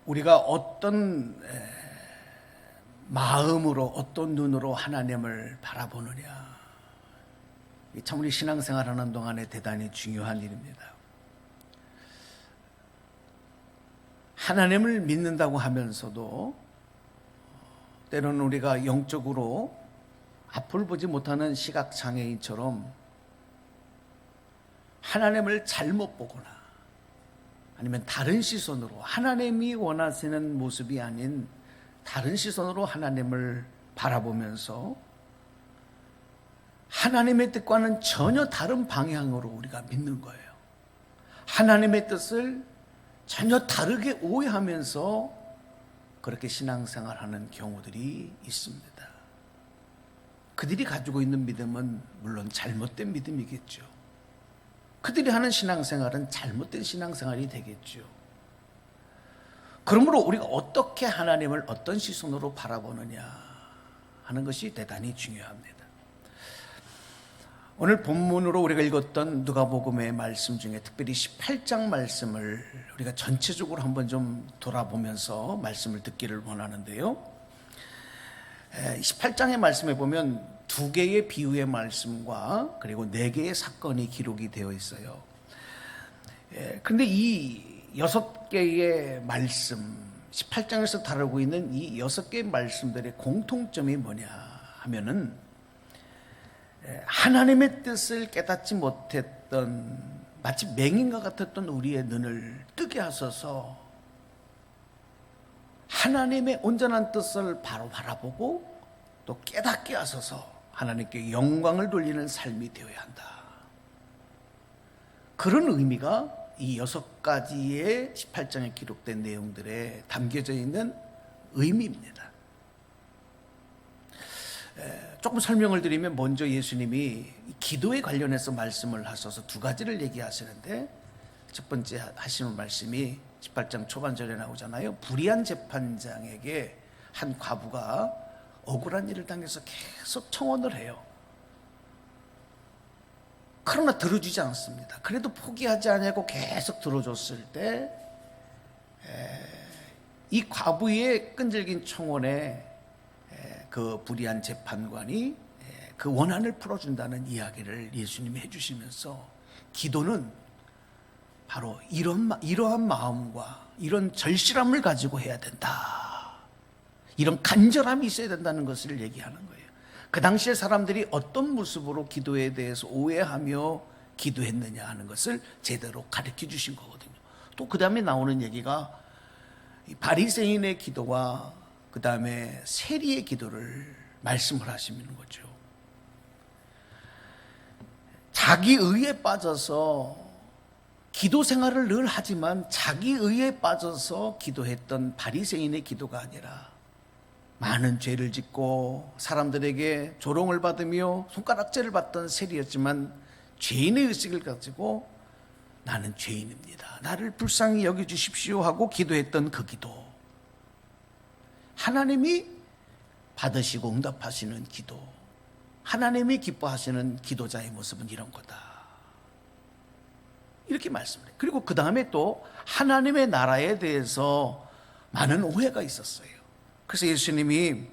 우리가 어떤 마음으로, 어떤 눈으로 하나님을 바라보느냐, 참 우리 신앙생활하는 동안에 대단히 중요한 일입니다. 하나님을 믿는다고 하면서도 때로는 우리가 영적으로 앞을 보지 못하는 시각장애인처럼 하나님을 잘못 보거나 아니면 다른 시선으로, 하나님이 원하시는 모습이 아닌 다른 시선으로 하나님을 바라보면서 하나님의 뜻과는 전혀 다른 방향으로 우리가 믿는 거예요. 하나님의 뜻을 전혀 다르게 오해하면서 그렇게 신앙생활하는 경우들이 있습니다. 그들이 가지고 있는 믿음은 물론 잘못된 믿음이겠죠. 그들이 하는 신앙생활은 잘못된 신앙생활이 되겠죠. 그러므로 우리가 어떻게 하나님을 어떤 시선으로 바라보느냐 하는 것이 대단히 중요합니다. 오늘 본문으로 우리가 읽었던 누가복음의 말씀 중에 특별히 18장 말씀을 우리가 전체적으로 한번 좀 돌아보면서 말씀을 듣기를 원하는데요. 18장의 말씀에 보면 두 개의 비유의 말씀과 그리고 네 개의 사건이 기록이 되어 있어요. 그런데 이 6개의 말씀, 18장에서 다루고 있는 이 6개의 말씀들의 공통점이 뭐냐 하면은 하나님의 뜻을 깨닫지 못했던, 마치 맹인과 같았던 우리의 눈을 뜨게 하소서 하나님의 온전한 뜻을 바로 바라보고 또 깨닫게 하소서 하나님께 영광을 돌리는 삶이 되어야 한다. 그런 의미가 이 6가지의 18장에 기록된 내용들에 담겨져 있는 의미입니다. 조금 설명을 드리면 먼저 예수님이 기도에 관련해서 말씀을 하셔서 두 가지를 얘기하시는데, 첫 번째 하시는 말씀이 18장 초반절에 나오잖아요. 불의한 재판장에게 한 과부가 억울한 일을 당해서 계속 청원을 해요. 그러나 들어주지 않습니다. 그래도 포기하지 않고 계속 들어줬을 때 이 과부의 끈질긴 청원에 그 불의한 재판관이 그 원한을 풀어준다는 이야기를 예수님이 해주시면서, 기도는 바로 이러한 마음과 이런 절실함을 가지고 해야 된다, 이런 간절함이 있어야 된다는 것을 얘기하는 거예요. 그 당시에 사람들이 어떤 모습으로 기도에 대해서 오해하며 기도했느냐 하는 것을 제대로 가르쳐 주신 거거든요. 또 그 다음에 나오는 얘기가 바리새인의 기도와 그 다음에 세리의 기도를 말씀을 하시는 거죠. 자기 의에 빠져서 기도 생활을 늘 하지만 자기 의에 빠져서 기도했던 바리새인의 기도가 아니라, 많은 죄를 짓고 사람들에게 조롱을 받으며 손가락질을 받던 세리였지만 죄인의 의식을 가지고 나는 죄인입니다, 나를 불쌍히 여겨주십시오 하고 기도했던 그 기도, 하나님이 받으시고 응답하시는 기도, 하나님이 기뻐하시는 기도자의 모습은 이런 거다, 이렇게 말씀해요. 그리고 그 다음에 또 하나님의 나라에 대해서 많은 오해가 있었어요. 그래서 예수님이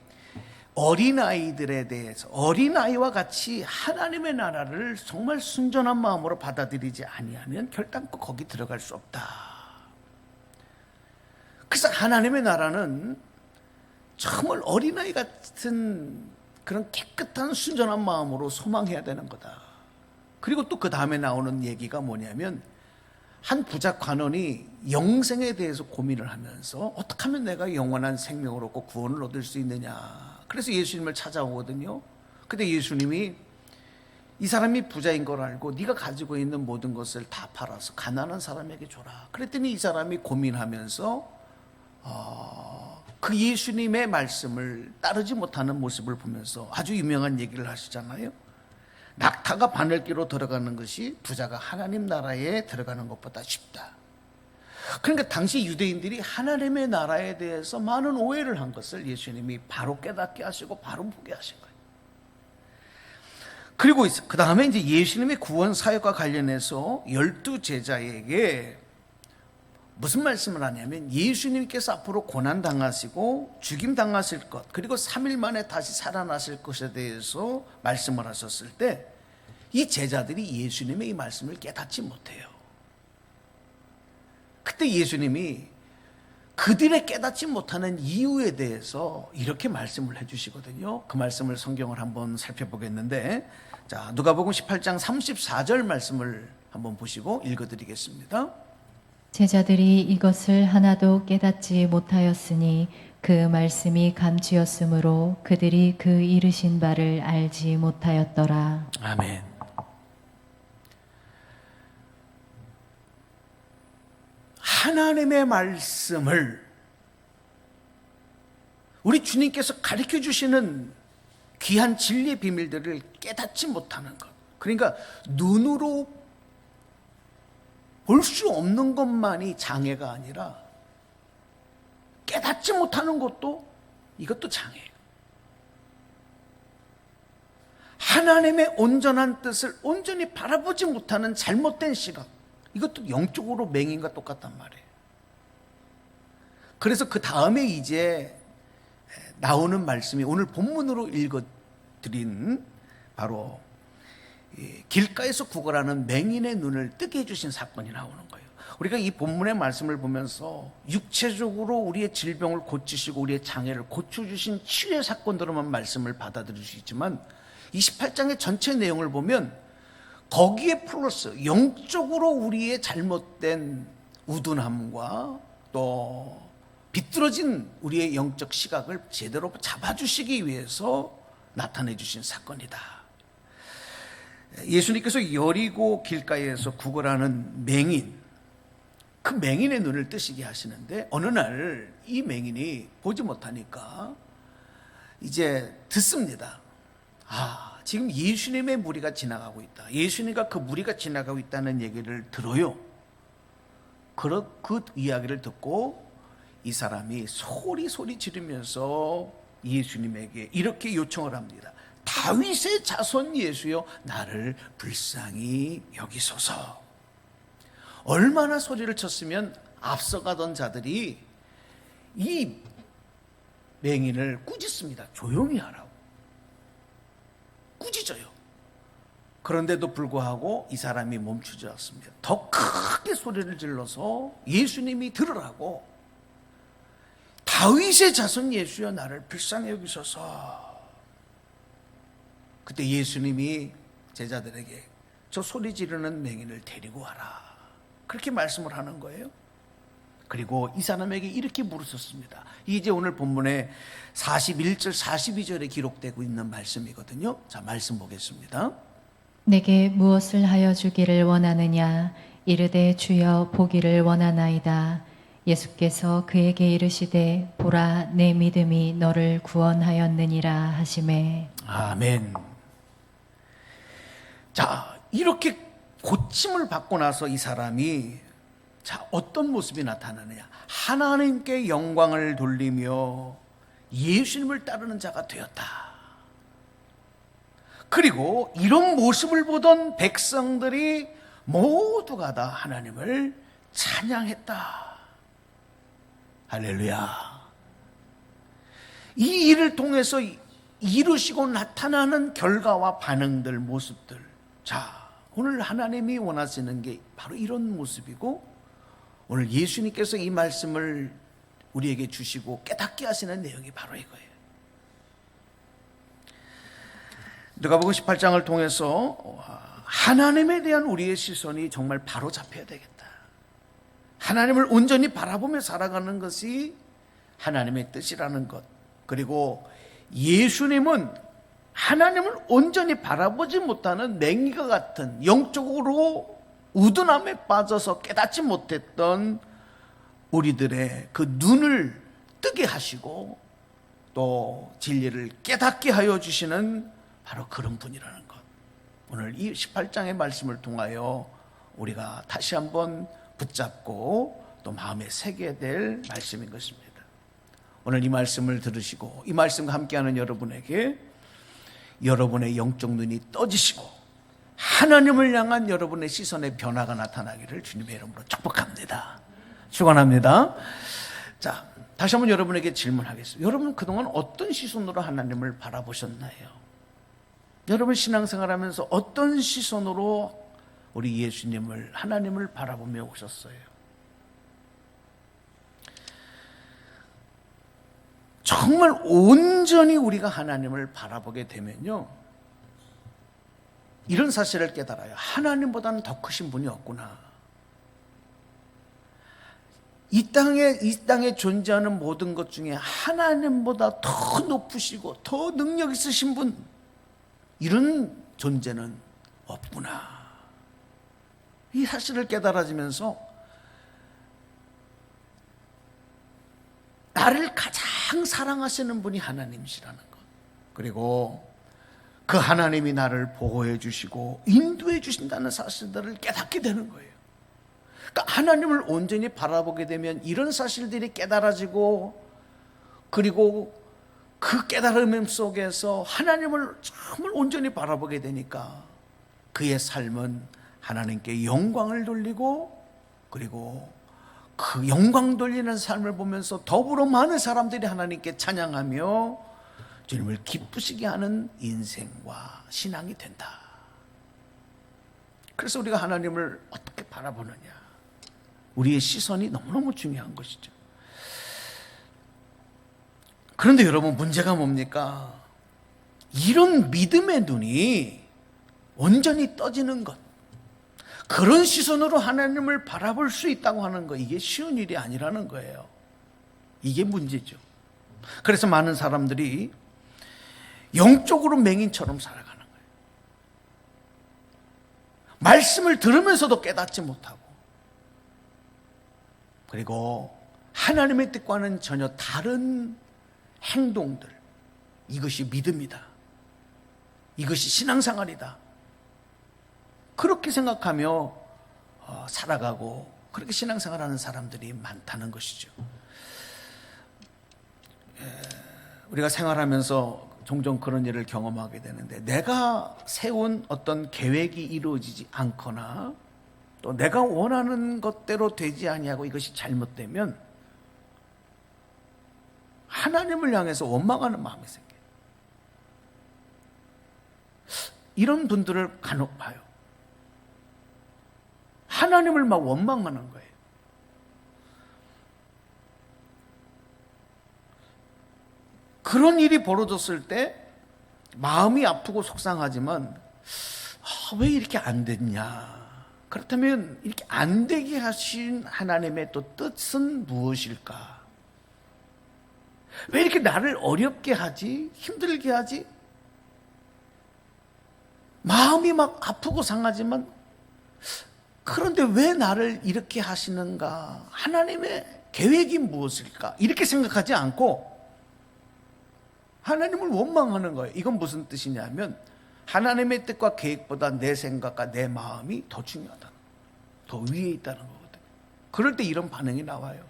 어린아이들에 대해서, 어린아이와 같이 하나님의 나라를 정말 순전한 마음으로 받아들이지 아니하면 결단코 거기 들어갈 수 없다. 그래서 하나님의 나라는 정말 어린아이 같은 그런 깨끗한 순전한 마음으로 소망해야 되는 거다. 그리고 또 그 다음에 나오는 얘기가 뭐냐면, 한 부자 관원이 영생에 대해서 고민을 하면서 어떻게 하면 내가 영원한 생명을 얻고 구원을 얻을 수 있느냐, 그래서 예수님을 찾아오거든요. 근데 예수님이 이 사람이 부자인 걸 알고 네가 가지고 있는 모든 것을 다 팔아서 가난한 사람에게 줘라. 그랬더니 이 사람이 고민하면서 그 예수님의 말씀을 따르지 못하는 모습을 보면서 아주 유명한 얘기를 하시잖아요. 낙타가 바늘기로 들어가는 것이 부자가 하나님 나라에 들어가는 것보다 쉽다. 그러니까 당시 유대인들이 하나님의 나라에 대해서 많은 오해를 한 것을 예수님이 바로 깨닫게 하시고 바로 보게 하신 거예요. 그리고 그 다음에 이제 예수님의 구원 사역과 관련해서 12 제자에게 무슨 말씀을 하냐면 예수님께서 앞으로 고난당하시고 죽임당하실 것, 그리고 3일 만에 다시 살아나실 것에 대해서 말씀을 하셨을 때 이 제자들이 예수님의 이 말씀을 깨닫지 못해요. 그때 예수님이 그들의 깨닫지 못하는 이유에 대해서 이렇게 말씀을 해주시거든요. 그 말씀을 성경을 한번 살펴보겠는데, 자, 누가복음 18장 34절 말씀을 한번 보시고 읽어드리겠습니다. 제자들이 이것을 하나도 깨닫지 못하였으니 그 말씀이 감추였으므로 그들이 그 이르신 바를 알지 못하였더라. 아멘. 하나님의 말씀을 우리 주님께서 가르쳐 주시는 귀한 진리의 비밀들을 깨닫지 못하는 것, 그러니까 눈으로 볼 수 없는 것만이 장애가 아니라 깨닫지 못하는 것도 이것도 장애예요. 하나님의 온전한 뜻을 온전히 바라보지 못하는 잘못된 시각, 이것도 영적으로 맹인과 똑같단 말이에요. 그래서 그 다음에 이제 나오는 말씀이 오늘 본문으로 읽어드린 바로 길가에서 구걸하는 맹인의 눈을 뜨게 해주신 사건이 나오는 거예요. 우리가 이 본문의 말씀을 보면서 육체적으로 우리의 질병을 고치시고 우리의 장애를 고쳐주신 치유의 사건들로만 말씀을 받아들일 수 있지만 28장의 전체 내용을 보면 거기에 플러스 영적으로 우리의 잘못된 우둔함과 또 비뚤어진 우리의 영적 시각을 제대로 잡아주시기 위해서 나타내 주신 사건이다. 예수님께서 여리고 길가에서 구걸하는 맹인, 그 맹인의 눈을 뜨시게 하시는데 어느 날 이 맹인이 보지 못하니까 이제 듣습니다. 지금 예수님의 무리가 지나가고 있다. 예수님과 그 무리가 지나가고 있다는 얘기를 들어요. 그 이야기를 듣고 이 사람이 소리 지르면서 예수님에게 이렇게 요청을 합니다. 다윗의 자손 예수여, 나를 불쌍히 여기소서. 얼마나 소리를 쳤으면 앞서가던 자들이 이 맹인을 꾸짖습니다. 조용히 하라고. 꾸짖어요. 그런데도 불구하고 이 사람이 멈추지 않습니다. 더 크게 소리를 질러서 예수님이 들으라고, 다윗의 자손 예수여, 나를 불쌍히 여기소서. 그때 예수님이 제자들에게 저 소리 지르는 맹인을 데리고 와라, 그렇게 말씀을 하는 거예요. 그리고 이 사람에게 이렇게 물으셨습니다. 이제 오늘 본문에 41절 42절에 기록되고 있는 말씀이거든요. 자, 말씀 보겠습니다. 내게 무엇을 하여 주기를 원하느냐? 이르되 주여, 보기를 원하나이다. 예수께서 그에게 이르시되 보라, 내 믿음이 너를 구원하였느니라 하시매. 아멘. 자, 이렇게 고침을 받고 나서 이 사람이 어떤 모습이 나타나느냐? 하나님께 영광을 돌리며 예수님을 따르는 자가 되었다. 그리고 이런 모습을 보던 백성들이 모두가 다 하나님을 찬양했다. 할렐루야. 이 일을 통해서 이루시고 나타나는 결과와 반응들, 모습들. 자, 오늘 하나님이 원하시는 게 바로 이런 모습이고, 오늘 예수님께서 이 말씀을 우리에게 주시고 깨닫게 하시는 내용이 바로 이거예요. 누가복음 18장을 통해서 하나님에 대한 우리의 시선이 정말 바로 잡혀야 되겠다. 하나님을 온전히 바라보며 살아가는 것이 하나님의 뜻이라는 것. 그리고 예수님은 하나님을 온전히 바라보지 못하는 맹인과 같은 영적으로 우둔함에 빠져서 깨닫지 못했던 우리들의 그 눈을 뜨게 하시고 또 진리를 깨닫게 하여 주시는 바로 그런 분이라는 것. 오늘 이 18장의 말씀을 통하여 우리가 다시 한번 붙잡고 또 마음에 새겨야 될 말씀인 것입니다. 오늘 이 말씀을 들으시고 이 말씀과 함께하는 여러분에게 여러분의 영적 눈이 떠지시고 하나님을 향한 여러분의 시선의 변화가 나타나기를 주님의 이름으로 축복합니다. 축원합니다. 자, 다시 한번 여러분에게 질문하겠습니다. 여러분 그동안 어떤 시선으로 하나님을 바라보셨나요? 여러분 신앙생활하면서 어떤 시선으로 우리 예수님을, 하나님을 바라보며 오셨어요? 정말 온전히 우리가 하나님을 바라보게 되면요, 이런 사실을 깨달아요. 하나님보다는 더 크신 분이 없구나. 이 땅에 존재하는 모든 것 중에 하나님보다 더 높으시고 더 능력 있으신 분, 이런 존재는 없구나. 이 사실을 깨달아지면서 나를 가장 사랑하시는 분이 하나님이시라는 것, 그리고 그 하나님이 나를 보호해 주시고 인도해 주신다는 사실들을 깨닫게 되는 거예요. 그러니까 하나님을 온전히 바라보게 되면 이런 사실들이 깨달아지고, 그리고 그 깨달음 속에서 하나님을 정말 온전히 바라보게 되니까 그의 삶은 하나님께 영광을 돌리고, 그리고 그 영광 돌리는 삶을 보면서 더불어 많은 사람들이 하나님께 찬양하며 주님을 기쁘시게 하는 인생과 신앙이 된다. 그래서 우리가 하나님을 어떻게 바라보느냐, 우리의 시선이 너무너무 중요한 것이죠. 그런데 여러분, 문제가 뭡니까? 이런 믿음의 눈이 온전히 떠지는 것, 그런 시선으로 하나님을 바라볼 수 있다고 하는 거, 이게 쉬운 일이 아니라는 거예요. 이게 문제죠. 그래서 많은 사람들이 영적으로 맹인처럼 살아가는 거예요. 말씀을 들으면서도 깨닫지 못하고, 그리고 하나님의 뜻과는 전혀 다른 행동들, 이것이 믿음이다, 이것이 신앙생활이다, 그렇게 생각하며 살아가고 그렇게 신앙생활하는 사람들이 많다는 것이죠. 우리가 생활하면서 종종 그런 일을 경험하게 되는데, 내가 세운 어떤 계획이 이루어지지 않거나 또 내가 원하는 것대로 되지 아니하고 이것이 잘못되면 하나님을 향해서 원망하는 마음이 생겨요. 이런 분들을 간혹 봐요. 하나님을 막 원망하는 거예요. 그런 일이 벌어졌을 때 마음이 아프고 속상하지만, 왜 이렇게 안 됐냐? 그렇다면 이렇게 안 되게 하신 하나님의 또 뜻은 무엇일까? 왜 이렇게 나를 어렵게 하지? 힘들게 하지? 마음이 막 아프고 상하지만, 그런데 왜 나를 이렇게 하시는가? 하나님의 계획이 무엇일까? 이렇게 생각하지 않고 하나님을 원망하는 거예요. 이건 무슨 뜻이냐면, 하나님의 뜻과 계획보다 내 생각과 내 마음이 더 중요하다, 더 위에 있다는 거거든요. 그럴 때 이런 반응이 나와요.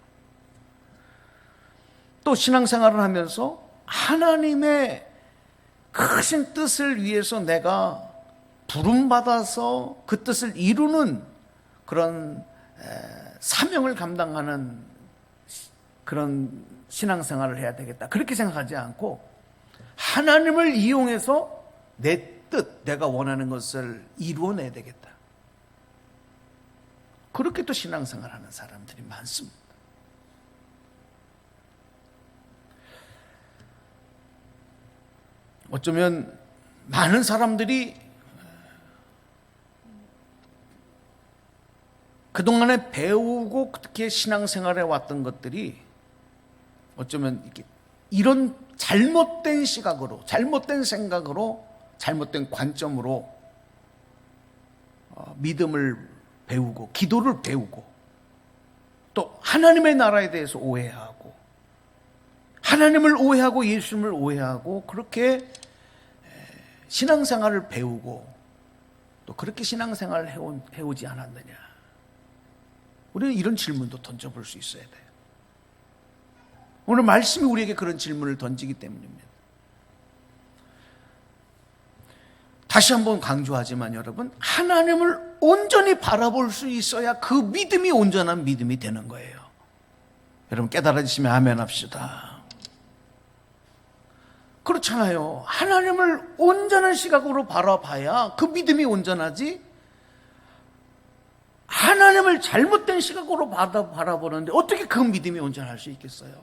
또 신앙생활을 하면서 하나님의 크신 뜻을 위해서 내가 부름받아서 그 뜻을 이루는 그런 사명을 감당하는 그런 신앙생활을 해야 되겠다, 그렇게 생각하지 않고 하나님을 이용해서 내 뜻, 내가 원하는 것을 이루어내야 되겠다, 그렇게 또 신앙생활하는 사람들이 많습니다. 어쩌면 많은 사람들이 그동안에 배우고 그렇게 신앙생활에 왔던 것들이 어쩌면 이런 잘못된 시각으로, 잘못된 생각으로, 잘못된 관점으로 믿음을 배우고 기도를 배우고 또 하나님의 나라에 대해서 오해하고, 하나님을 오해하고 예수님을 오해하고, 그렇게 신앙생활을 배우고 또 그렇게 신앙생활을 해오지 않았느냐. 우리는 이런 질문도 던져볼 수 있어야 돼요. 오늘 말씀이 우리에게 그런 질문을 던지기 때문입니다. 다시 한번 강조하지만 여러분, 하나님을 온전히 바라볼 수 있어야 그 믿음이 온전한 믿음이 되는 거예요. 여러분 깨달아지시면 아멘 합시다. 그렇잖아요. 하나님을 온전한 시각으로 바라봐야 그 믿음이 온전하지, 하나님을 잘못된 시각으로 바라보는데 어떻게 그 믿음이 온전할 수 있겠어요?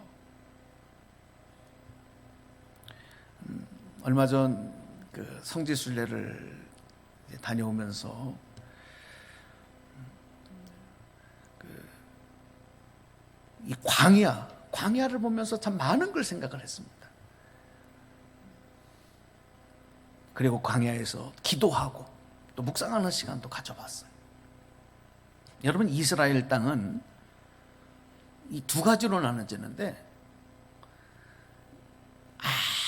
얼마 전 그 성지순례를 다녀오면서 이 광야를 보면서 참 많은 걸 생각을 했습니다. 그리고 광야에서 기도하고 또 묵상하는 시간도 가져봤어요. 여러분, 이스라엘 땅은 이 두 가지로 나눠지는데,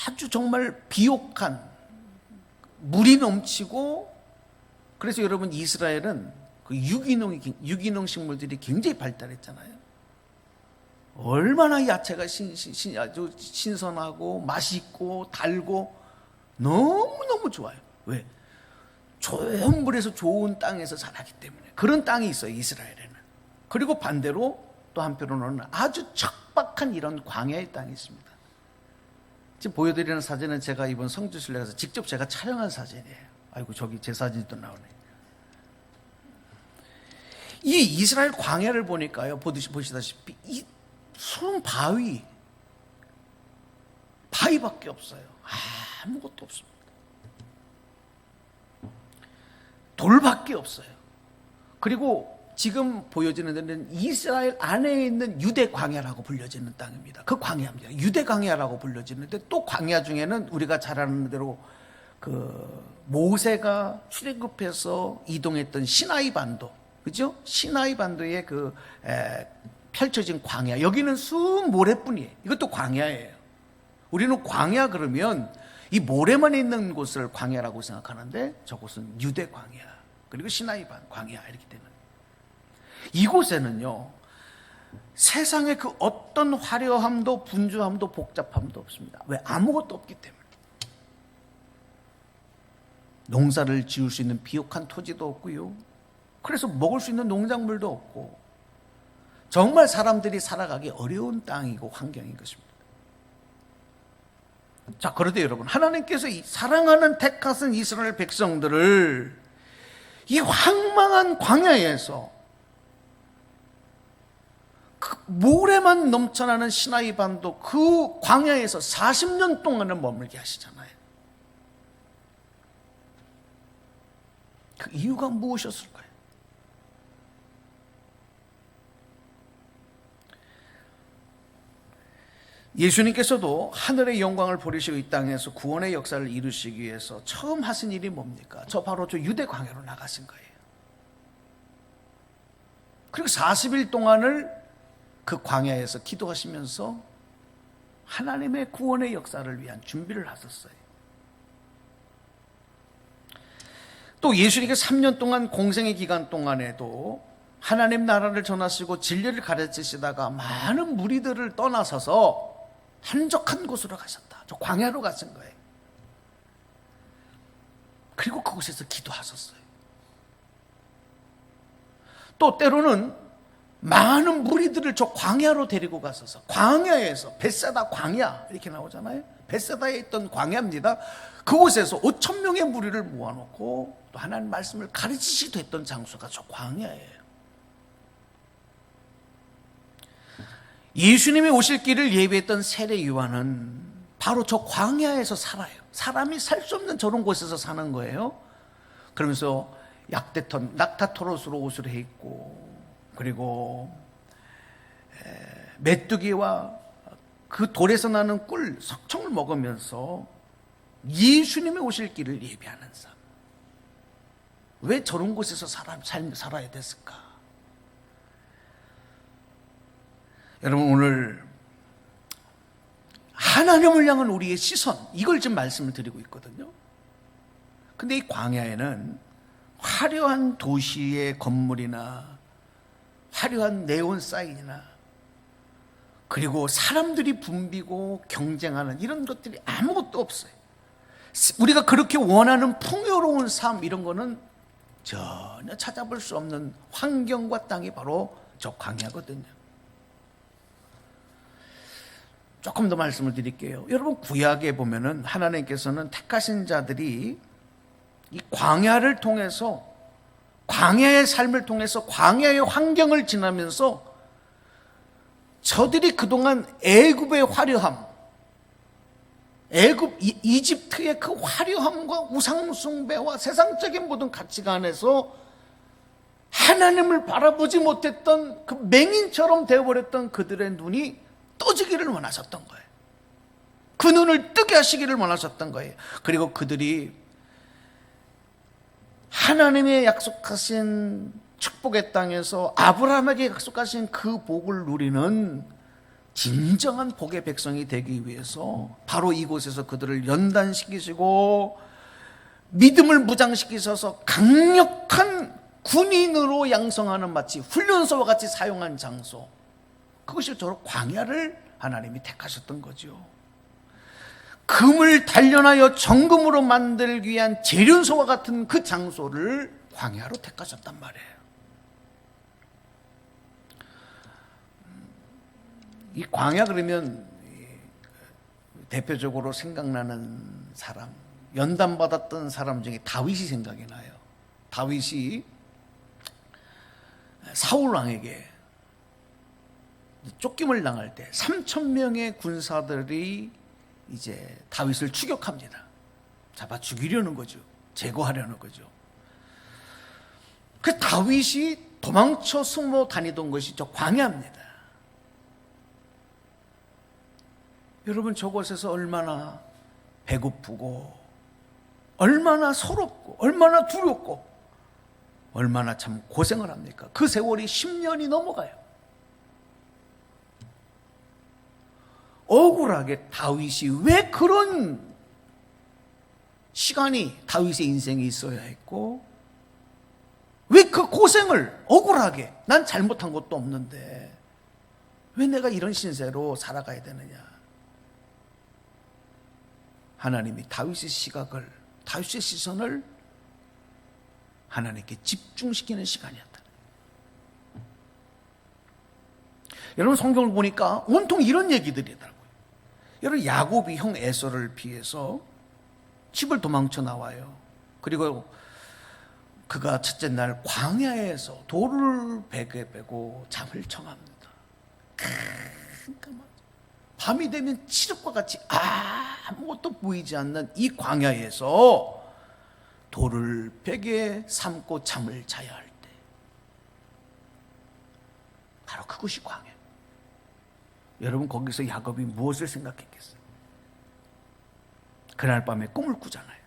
아주 정말 비옥한, 물이 넘치고, 그래서 여러분 이스라엘은 그 유기농 식물들이 굉장히 발달했잖아요. 얼마나 야채가 아주 신선하고 맛있고 달고 너무너무 좋아요. 왜? 좋은 물에서 좋은 땅에서 자라기 때문에. 그런 땅이 있어요, 이스라엘에는. 그리고 반대로 또 한편으로는 아주 척박한 이런 광야의 땅이 있습니다. 지금 보여드리는 사진은 제가 이번 성지순례 가서 직접 제가 촬영한 사진이에요. 아이고, 저기 제 사진이 또 나오네. 이 이스라엘 광야를 보니까요, 보시다시피 이 수은 바위밖에 없어요. 아무것도 없습니다. 돌밖에 없어요. 그리고 지금 보여지는 데는 이스라엘 안에 있는 유대 광야라고 불려지는 땅입니다. 그 광야입니다. 유대 광야라고 불려지는데, 또 광야 중에는 우리가 잘 아는 대로 그 모세가 출애굽해서 이동했던 시나이 반도, 그죠? 시나이 반도의 그 펼쳐진 광야, 여기는 순 모래뿐이에요. 이것도 광야예요. 우리는 광야 그러면 이 모래만 있는 곳을 광야라고 생각하는데, 저곳은 유대 광야, 그리고 시나이 광야, 이렇게 되는. 이곳에는요, 세상의 그 어떤 화려함도 분주함도 복잡함도 없습니다. 왜? 아무것도 없기 때문에. 농사를 지을 수 있는 비옥한 토지도 없고요, 그래서 먹을 수 있는 농작물도 없고, 정말 사람들이 살아가기 어려운 땅이고 환경인 것입니다. 자, 그런데 여러분, 하나님께서 이 사랑하는 택하신 이스라엘 백성들을 이 황망한 광야에서, 그 모래만 넘쳐나는 시나이 반도 그 광야에서 40년 동안을 머물게 하시잖아요. 그 이유가 무엇이었을까요? 예수님께서도 하늘의 영광을 버리시고 이 땅에서 구원의 역사를 이루시기 위해서 처음 하신 일이 뭡니까? 바로 저 유대 광야로 나가신 거예요. 그리고 40일 동안을 그 광야에서 기도하시면서 하나님의 구원의 역사를 위한 준비를 하셨어요. 또 예수님께서 3년 동안 공생의 기간 동안에도 하나님 나라를 전하시고 진리를 가르치시다가 많은 무리들을 떠나서서 한적한 곳으로 가셨다. 저 광야로 가신 거예요. 그리고 그곳에서 기도하셨어요. 또 때로는 많은 무리들을 저 광야로 데리고 가셔서, 광야에서, 벳세다 광야 이렇게 나오잖아요. 벳세다에 있던 광야입니다. 그곳에서 5,000명의 무리를 모아놓고 또 하나님 말씀을 가르치시기도 했던 장소가 저 광야예요. 예수님이 오실 길을 예비했던 세례 요한은 바로 저 광야에서 살아요. 사람이 살 수 없는 저런 곳에서 사는 거예요. 그러면서 낙타토롯으로 옷을 해 입고, 그리고 메뚜기와 그 돌에서 나는 꿀, 석청을 먹으면서 예수님이 오실 길을 예비하는 삶. 왜 저런 곳에서 살아야 됐을까? 여러분, 오늘 하나님을 향한 우리의 시선, 이걸 지금 말씀을 드리고 있거든요. 근데 이 광야에는 화려한 도시의 건물이나 화려한 네온 사인이나, 그리고 사람들이 붐비고 경쟁하는 이런 것들이 아무것도 없어요. 우리가 그렇게 원하는 풍요로운 삶, 이런 거는 전혀 찾아볼 수 없는 환경과 땅이 바로 저 광야거든요. 조금 더 말씀을 드릴게요. 여러분, 구약에 보면은 하나님께서는 택하신 자들이 이 광야를 통해서, 광야의 삶을 통해서, 광야의 환경을 지나면서 저들이 그동안 애굽의 화려함, 이집트의 그 화려함과 우상숭배와 세상적인 모든 가치가 안에서 하나님을 바라보지 못했던 그 맹인처럼 되어버렸던 그들의 눈이 떠지기를 원하셨던 거예요. 그 눈을 뜨게 하시기를 원하셨던 거예요. 그리고 그들이 하나님의 약속하신 축복의 땅에서 아브라함에게 약속하신 그 복을 누리는 진정한 복의 백성이 되기 위해서 바로 이곳에서 그들을 연단시키시고 믿음을 무장시키셔서 강력한 군인으로 양성하는, 마치 훈련소와 같이 사용한 장소, 그것이 저로 광야를 하나님이 택하셨던 거죠. 금을 단련하여 정금으로 만들기 위한 재련소와 같은 그 장소를 광야로 택하셨단 말이에요. 이 광야 그러면 대표적으로 생각나는 사람, 연단받았던 사람 중에 다윗이 생각이 나요. 다윗이 사울 왕에게 쫓김을 당할 때 3,000명의 군사들이 이제 다윗을 추격합니다. 잡아 죽이려는 거죠. 제거하려는 거죠. 그 다윗이 도망쳐 숨어 다니던 것이 저 광야입니다. 여러분, 저곳에서 얼마나 배고프고 얼마나 서럽고 얼마나 두렵고 얼마나 참 고생을 합니까? 그 세월이 10년이 넘어가요. 억울하게 다윗이 왜 그런 시간이 다윗의 인생에 있어야 했고, 왜 그 고생을 억울하게, 난 잘못한 것도 없는데 왜 내가 이런 신세로 살아가야 되느냐. 하나님이 다윗의 시각을, 다윗의 시선을 하나님께 집중시키는 시간이었다. 여러분, 성경을 보니까 온통 이런 얘기들이더라고요. 여러분, 야곱이 형 에서를 피해서 집을 도망쳐 나와요. 그리고 그가 첫째 날 광야에서 돌을 베게 베고 잠을 청합니다. 밤이 되면 칠흑과 같이 아무것도 보이지 않는 이 광야에서 돌을 베개 삼고 잠을 자야 할 때, 바로 그것이 광야. 여러분, 거기서 야곱이 무엇을 생각했겠어요? 그날 밤에 꿈을 꾸잖아요.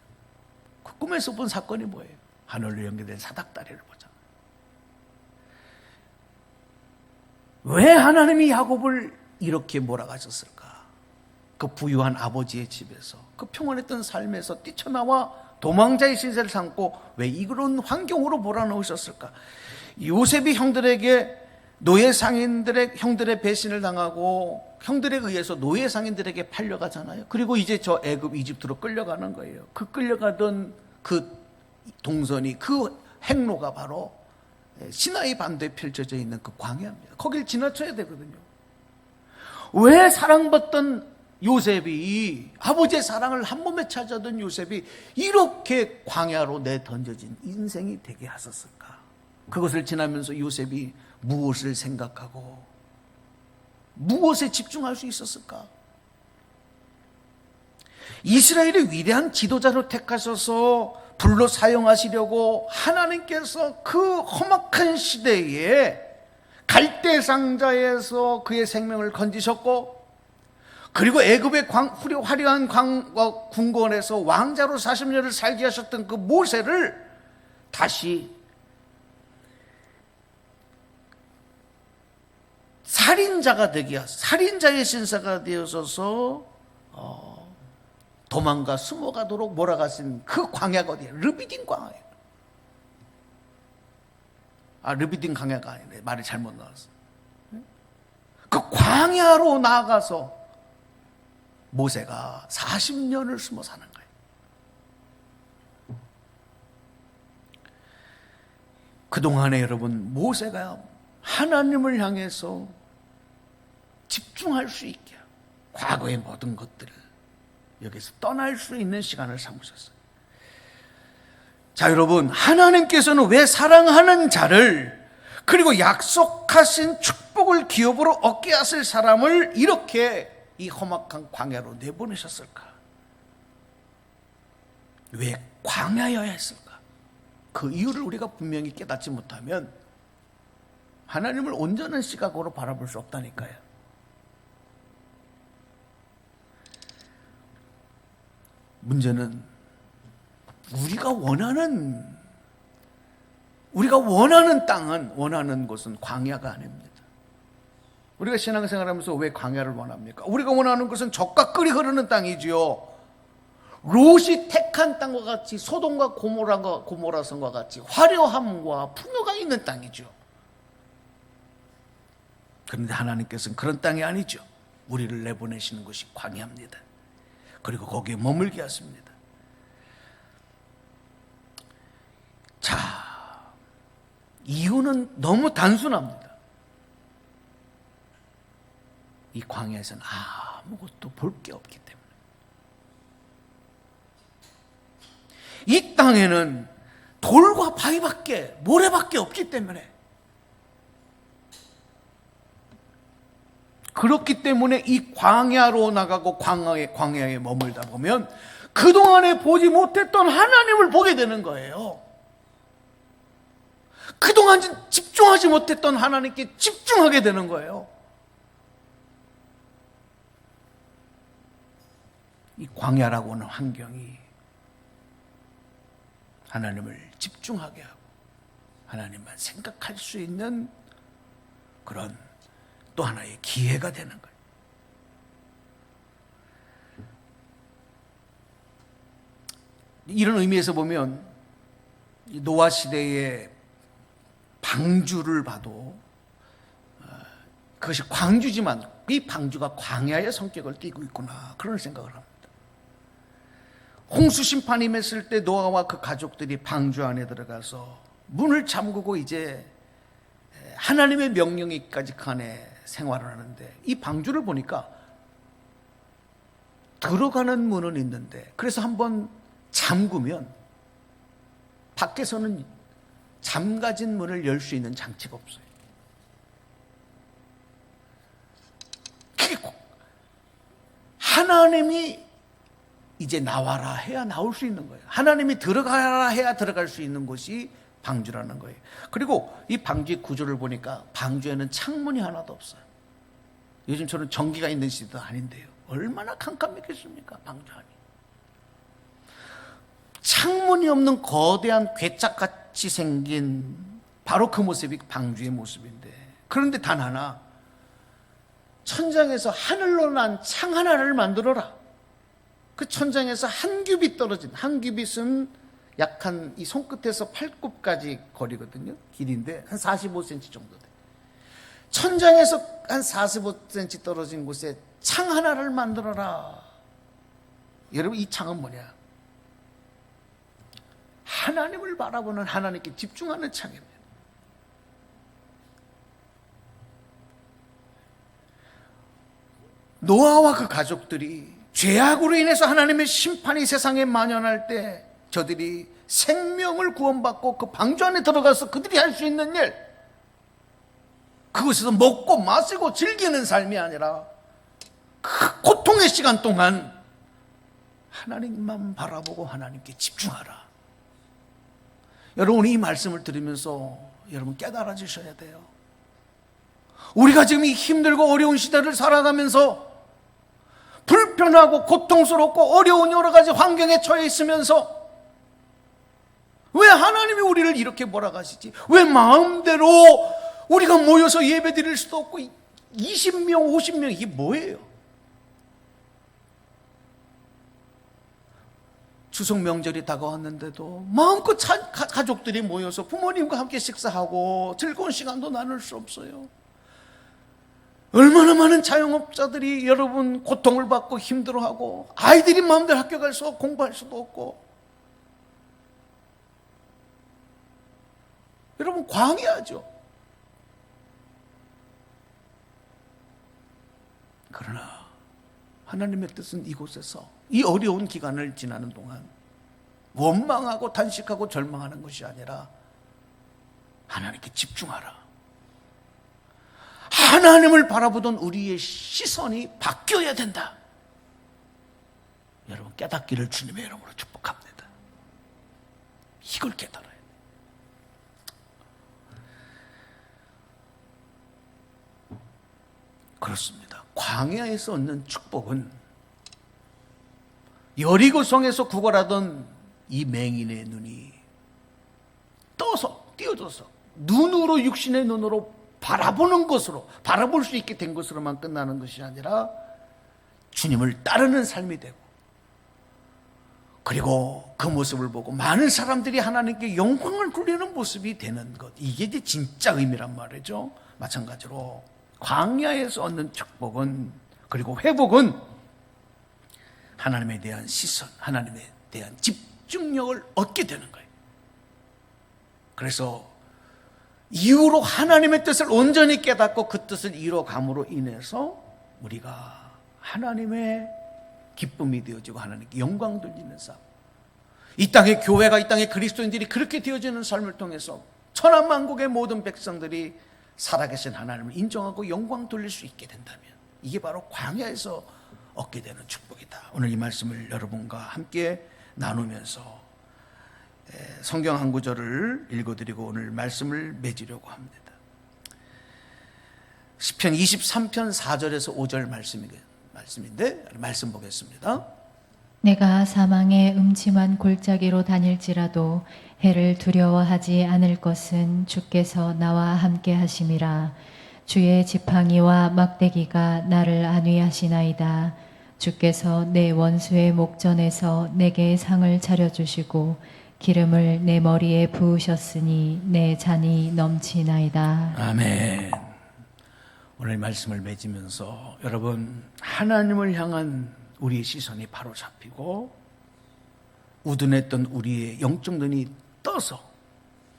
그 꿈에서 본 사건이 뭐예요? 하늘로 연결된 사닥다리를 보잖아요. 왜 하나님이 야곱을 이렇게 몰아가셨을까? 그 부유한 아버지의 집에서, 그 평안했던 삶에서 뛰쳐나와 도망자의 신세를 삼고 왜 이런 환경으로 몰아넣으셨을까? 요셉이 형들에게 형들의 배신을 당하고 형들에 의해서 노예 상인들에게 팔려가잖아요. 그리고 이제 저 이집트로 끌려가는 거예요. 그 끌려가던 그 동선이, 그 행로가 바로 시나이 반도에 펼쳐져 있는 그 광야입니다. 거길 지나쳐야 되거든요. 왜 사랑받던 요셉이, 아버지의 사랑을 한 몸에 찾아던 요셉이 이렇게 광야로 내던져진 인생이 되게 하셨을까? 그것을 지나면서 요셉이 무엇을 생각하고 무엇에 집중할 수 있었을까? 이스라엘의 위대한 지도자로 택하셔서 불러 사용하시려고 하나님께서 그 험악한 시대에 갈대 상자에서 그의 생명을 건지셨고, 그리고 애굽의 화려한 궁궐에서 왕자로 40년을 살게 하셨던 그 모세를 다시 살인자의 신사가 되어서서 도망가 숨어가도록 몰아가신 그 광야가 어디예요? 르비딘 광야예요. 르비딘 광야가 아니네. 말이 잘못 나왔어. 그 광야로 나아가서 모세가 40년을 숨어 사는 거예요. 그동안에 여러분, 모세가 하나님을 향해서 집중할 수 있게, 과거의 모든 것들을 여기서 떠날 수 있는 시간을 삼으셨어요. 자, 여러분, 하나님께서는 왜 사랑하는 자를, 그리고 약속하신 축복을 기업으로 얻게 하실 사람을 이렇게 이 험악한 광야로 내보내셨을까? 왜 광야여야 했을까? 그 이유를 우리가 분명히 깨닫지 못하면 하나님을 온전한 시각으로 바라볼 수 없다니까요. 문제는 우리가 원하는 땅은, 원하는 곳은 광야가 아닙니다. 우리가 신앙생활하면서 왜 광야를 원합니까? 우리가 원하는 것은 젖과 꿀이 흐르는 땅이지요. 롯이 택한 땅과 같이, 소돔과 고모라 성과 같이 화려함과 풍요가 있는 땅이죠. 그런데 하나님께서는 그런 땅이 아니죠. 우리를 내보내시는 것이 광야입니다. 그리고 거기에 머물게 하십니다. 자, 이유는 너무 단순합니다. 이 광야에서는 아무것도 볼 게 없기 때문에. 이 땅에는 돌과 바위밖에, 모래밖에 없기 때문에. 그렇기 때문에 이 광야로 나가고 광야에 머물다 보면 그동안에 보지 못했던 하나님을 보게 되는 거예요. 그동안 집중하지 못했던 하나님께 집중하게 되는 거예요. 이 광야라고 하는 환경이 하나님을 집중하게 하고 하나님만 생각할 수 있는 그런 또 하나의 기회가 되는 거예요. 이런 의미에서 보면 노아 시대의 방주를 봐도 그것이 광주지만 이 방주가 광야의 성격을 띠고 있구나, 그런 생각을 합니다. 홍수 심판이 임했을 때 노아와 그 가족들이 방주 안에 들어가서 문을 잠그고 이제 하나님의 명령에까지 그 안에 생활을 하는데, 이 방주를 보니까 들어가는 문은 있는데, 그래서 한번 잠그면 밖에서는 잠가진 문을 열 수 있는 장치가 없어요. 하나님이 이제 나와라 해야 나올 수 있는 거예요. 하나님이 들어가라 해야 들어갈 수 있는 곳이 방주라는 거예요. 그리고 이 방주의 구조를 보니까 방주에는 창문이 하나도 없어요. 요즘처럼 전기가 있는 시대도 아닌데요. 얼마나 캄캄했겠습니까, 방주 안이. 창문이 없는 거대한 괴짝같이 생긴 바로 그 모습이 방주의 모습인데, 그런데 단 하나, 천장에서 하늘로 난 창 하나를 만들어라. 그 천장에서 한 규빗 떨어진, 한 규빗은 약 한 이 손끝에서 팔굽까지 거리거든요. 길인데 한 45cm 정도 돼. 천장에서 한 45cm 떨어진 곳에 창 하나를 만들어라. 여러분, 이 창은 뭐냐? 하나님을 바라보는, 하나님께 집중하는 창입니다. 노아와 그 가족들이 죄악으로 인해서 하나님의 심판이 세상에 만연할 때 저들이 생명을 구원받고 그 방주 안에 들어가서 그들이 할 수 있는 일, 그것에서 먹고 마시고 즐기는 삶이 아니라 그 고통의 시간 동안 하나님만 바라보고 하나님께 집중하라. 여러분, 이 말씀을 들으면서 여러분 깨달아지셔야 돼요. 우리가 지금 이 힘들고 어려운 시대를 살아가면서 불편하고 고통스럽고 어려운 여러 가지 환경에 처해 있으면서 왜 하나님이 우리를 이렇게 몰아가시지? 왜 마음대로 우리가 모여서 예배 드릴 수도 없고 20명, 50명, 이게 뭐예요? 추석 명절이 다가왔는데도 마음껏 가족들이 모여서 부모님과 함께 식사하고 즐거운 시간도 나눌 수 없어요. 얼마나 많은 자영업자들이 여러분 고통을 받고 힘들어하고, 아이들이 마음대로 학교 가서 공부할 수도 없고. 여러분, 광야죠. 그러나 하나님의 뜻은 이곳에서 이 어려운 기간을 지나는 동안 원망하고 단식하고 절망하는 것이 아니라 하나님께 집중하라. 하나님을 바라보던 우리의 시선이 바뀌어야 된다. 여러분 깨닫기를 주님의 이름으로 축복합니다. 이걸 깨달아야 돼요. 그렇습니다. 광야에서 얻는 축복은 여리고성에서 구걸하던 이 맹인의 눈이 띄어져서 눈으로, 육신의 눈으로 바라보는 것으로, 바라볼 수 있게 된 것으로만 끝나는 것이 아니라 주님을 따르는 삶이 되고, 그리고 그 모습을 보고 많은 사람들이 하나님께 영광을 돌리는 모습이 되는 것, 이게 이제 진짜 의미란 말이죠. 마찬가지로 광야에서 얻는 축복은, 그리고 회복은 하나님에 대한 시선, 하나님에 대한 집중력을 얻게 되는 거예요. 그래서 이후로 하나님의 뜻을 온전히 깨닫고 그 뜻을 이뤄감으로 인해서 우리가 하나님의 기쁨이 되어지고 하나님께 영광 돌리는 삶, 이 땅의 교회가, 이 땅의 그리스도인들이 그렇게 되어지는 삶을 통해서 천하만국의 모든 백성들이 살아계신 하나님을 인정하고 영광 돌릴 수 있게 된다면 이게 바로 광야에서 얻게 되는 축복이다. 오늘 이 말씀을 여러분과 함께 나누면서 성경 한 구절을 읽어드리고 오늘 말씀을 맺으려고 합니다. 시편 23편 4절에서 5절 말씀인데 말씀 보겠습니다. 내가 사망의 음침한 골짜기로 다닐지라도 해를 두려워하지 않을 것은 주께서 나와 함께 하심이라. 주의 지팡이와 막대기가 나를 안위하시나이다. 주께서 내 원수의 목전에서 내게 상을 차려주시고 기름을 내 머리에 부으셨으니 내 잔이 넘치나이다. 아멘. 오늘 말씀을 맺으면서 여러분, 하나님을 향한 우리의 시선이 바로 잡히고 우둔했던 우리의 영적 눈이 떠서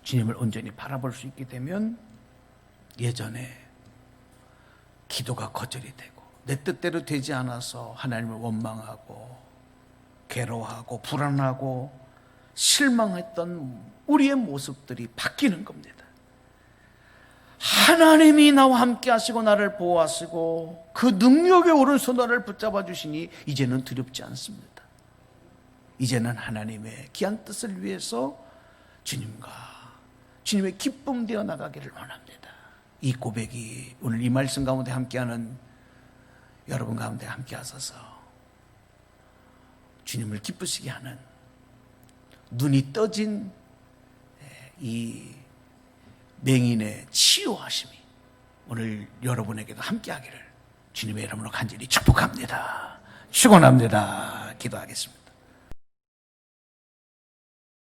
주님을 온전히 바라볼 수 있게 되면 예전에 기도가 거절이 되고 내 뜻대로 되지 않아서 하나님을 원망하고 괴로워하고 불안하고 실망했던 우리의 모습들이 바뀌는 겁니다. 하나님이 나와 함께 하시고 나를 보호하시고 그 능력의 오른손 나를 붙잡아 주시니 이제는 두렵지 않습니다. 이제는 하나님의 귀한 뜻을 위해서 주님의 기쁨 되어 나가기를 원합니다. 이 고백이 오늘 이 말씀 가운데 함께하는 여러분 가운데 함께 하셔서 주님을 기쁘시게 하는 눈이 떠진 이 맹인의 치유하심이 오늘 여러분에게도 함께하기를 주님의 이름으로 간절히 축복합니다. 축원합니다. 기도하겠습니다.